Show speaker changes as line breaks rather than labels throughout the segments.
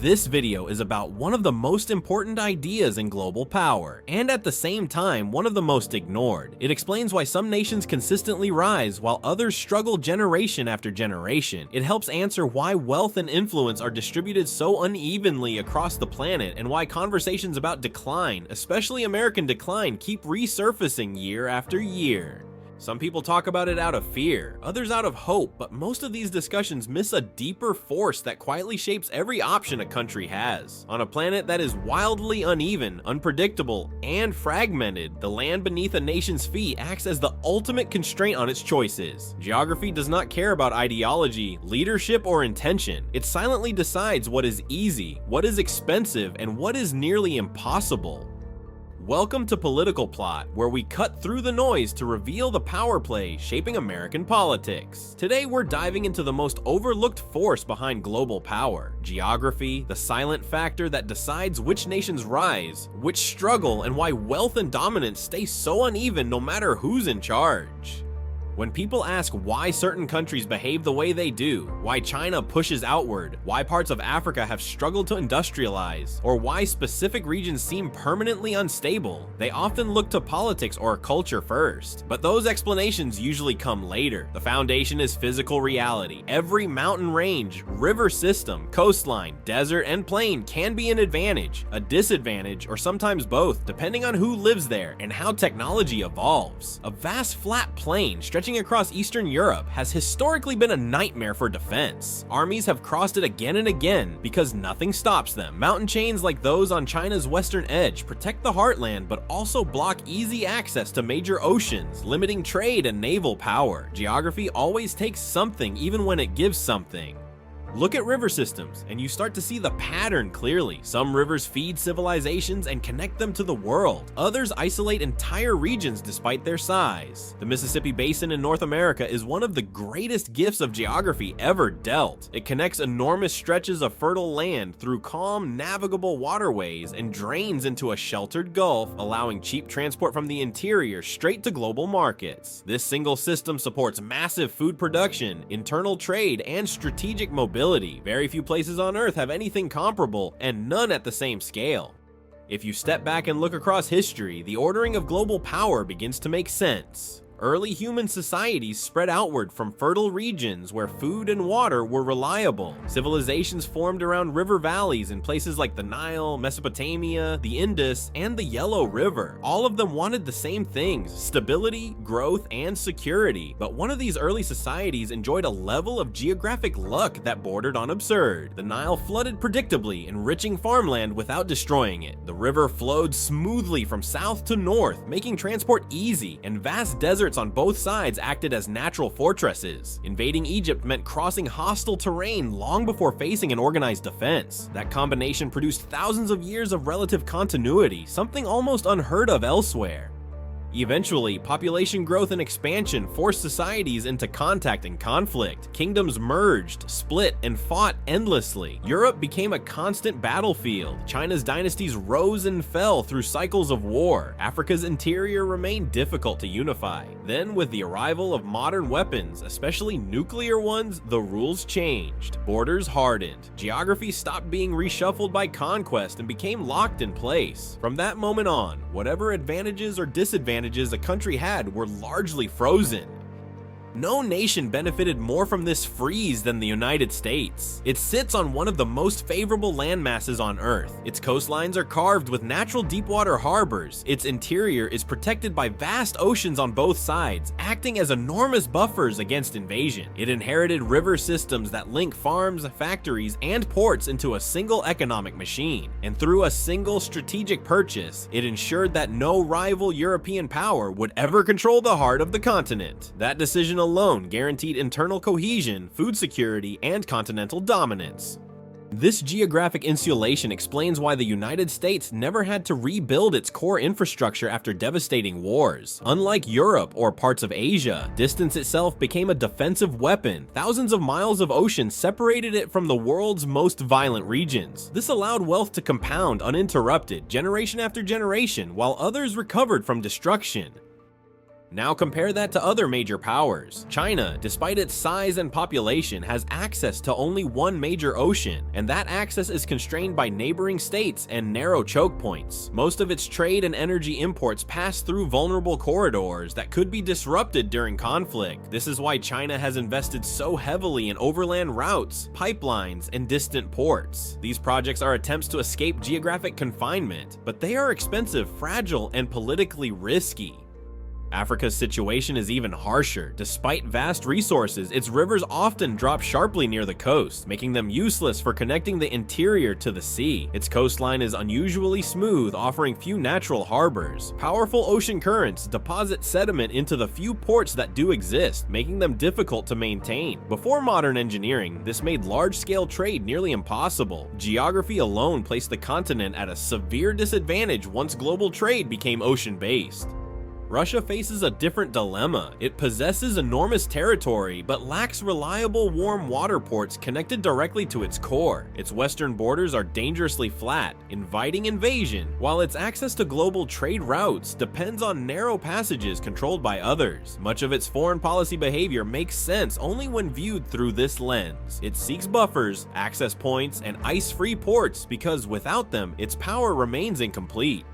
This video is about one of the most important ideas in global power, and at the same time, one of the most ignored. It explains why some nations consistently rise while others struggle generation after generation. It helps answer why wealth and influence are distributed so unevenly across the planet and why conversations about decline, especially American decline, keep resurfacing year after year. Some people talk about it out of fear, others out of hope, but most of these discussions miss a deeper force that quietly shapes every option a country has. On a planet that is wildly uneven, unpredictable, and fragmented, the land beneath a nation's feet acts as the ultimate constraint on its choices. Geography does not care about ideology, leadership, or intention. It silently decides what is easy, what is expensive, and what is nearly impossible. Welcome to Political Plot, where we cut through the noise to reveal the power play shaping American politics. Today we're diving into the most overlooked force behind global power: geography, the silent factor that decides which nations rise, which struggle, and why wealth and dominance stay so uneven no matter who's in charge. When people ask why certain countries behave the way they do, why China pushes outward, why parts of Africa have struggled to industrialize, or why specific regions seem permanently unstable, they often look to politics or culture first. But those explanations usually come later. The foundation is physical reality. Every mountain range, river system, coastline, desert, and plain can be an advantage, a disadvantage, or sometimes both, depending on who lives there and how technology evolves. A vast flat plain stretching across Eastern Europe has historically been a nightmare for defense. Armies have crossed it again and again because nothing stops them. Mountain chains like those on China's western edge protect the heartland but also block easy access to major oceans, limiting trade and naval power. Geography always takes something even when it gives something. Look at river systems, and you start to see the pattern clearly. Some rivers feed civilizations and connect them to the world. Others isolate entire regions despite their size. The Mississippi Basin in North America is one of the greatest gifts of geography ever dealt. It connects enormous stretches of fertile land through calm, navigable waterways and drains into a sheltered gulf, allowing cheap transport from the interior straight to global markets. This single system supports massive food production, internal trade, and strategic mobility. Very few places on Earth have anything comparable, and none at the same scale. If you step back and look across history, the ordering of global power begins to make sense. Early human societies spread outward from fertile regions where food and water were reliable. Civilizations formed around river valleys in places like the Nile, Mesopotamia, the Indus, and the Yellow River. All of them wanted the same things: stability, growth, and security. But one of these early societies enjoyed a level of geographic luck that bordered on absurd. The Nile flooded predictably, enriching farmland without destroying it. The river flowed smoothly from south to north, making transport easy, and vast deserts on both sides acted as natural fortresses. Invading Egypt meant crossing hostile terrain long before facing an organized defense. That combination produced thousands of years of relative continuity, something almost unheard of elsewhere. Eventually, population growth and expansion forced societies into contact and conflict. Kingdoms merged, split, and fought endlessly. Europe became a constant battlefield. China's dynasties rose and fell through cycles of war. Africa's interior remained difficult to unify. Then, with the arrival of modern weapons, especially nuclear ones, the rules changed. Borders hardened. Geography stopped being reshuffled by conquest and became locked in place. From that moment on, whatever advantages or disadvantages a country had were largely frozen. No nation benefited more from this freeze than the United States. It sits on one of the most favorable land masses on Earth. Its coastlines are carved with natural deepwater harbors. Its interior is protected by vast oceans on both sides, acting as enormous buffers against invasion. It inherited river systems that link farms, factories, and ports into a single economic machine. And through a single strategic purchase, it ensured that no rival European power would ever control the heart of the continent. That decision alone guaranteed internal cohesion, food security, and continental dominance. This geographic insulation explains why the United States never had to rebuild its core infrastructure after devastating wars. Unlike Europe or parts of Asia, distance itself became a defensive weapon. Thousands of miles of ocean separated it from the world's most violent regions. This allowed wealth to compound uninterrupted, generation after generation, while others recovered from destruction. Now compare that to other major powers. China, despite its size and population, has access to only one major ocean, and that access is constrained by neighboring states and narrow choke points. Most of its trade and energy imports pass through vulnerable corridors that could be disrupted during conflict. This is why China has invested so heavily in overland routes, pipelines, and distant ports. These projects are attempts to escape geographic confinement, but they are expensive, fragile, and politically risky. Africa's situation is even harsher. Despite vast resources, its rivers often drop sharply near the coast, making them useless for connecting the interior to the sea. Its coastline is unusually smooth, offering few natural harbors. Powerful ocean currents deposit sediment into the few ports that do exist, making them difficult to maintain. Before modern engineering, this made large-scale trade nearly impossible. Geography alone placed the continent at a severe disadvantage once global trade became ocean-based. Russia faces a different dilemma. It possesses enormous territory, but lacks reliable warm water ports connected directly to its core. Its western borders are dangerously flat, inviting invasion, while its access to global trade routes depends on narrow passages controlled by others. Much of its foreign policy behavior makes sense only when viewed through this lens. It seeks buffers, access points, and ice-free ports because without them, its power remains incomplete.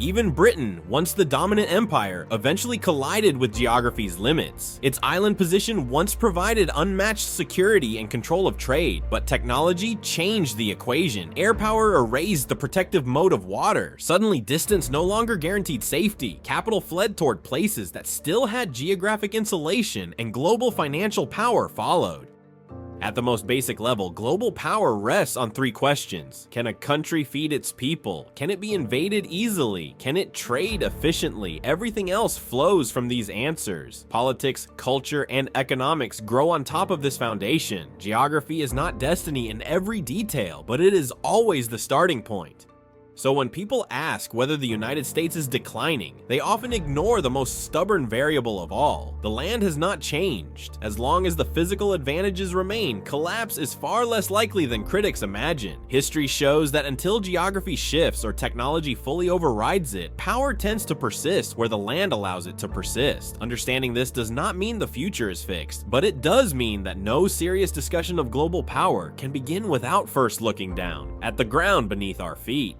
Even Britain, once the dominant empire, eventually collided with geography's limits. Its island position once provided unmatched security and control of trade, but technology changed the equation. Air power erased the protective moat of water. Suddenly, distance no longer guaranteed safety. Capital fled toward places that still had geographic insulation, and global financial power followed. At the most basic level, global power rests on three questions. Can a country feed its people? Can it be invaded easily? Can it trade efficiently? Everything else flows from these answers. Politics, culture, and economics grow on top of this foundation. Geography is not destiny in every detail, but it is always the starting point. So when people ask whether the United States is declining, they often ignore the most stubborn variable of all. The land has not changed. As long as the physical advantages remain, collapse is far less likely than critics imagine. History shows that until geography shifts or technology fully overrides it, power tends to persist where the land allows it to persist. Understanding this does not mean the future is fixed, but it does mean that no serious discussion of global power can begin without first looking down at the ground beneath our feet.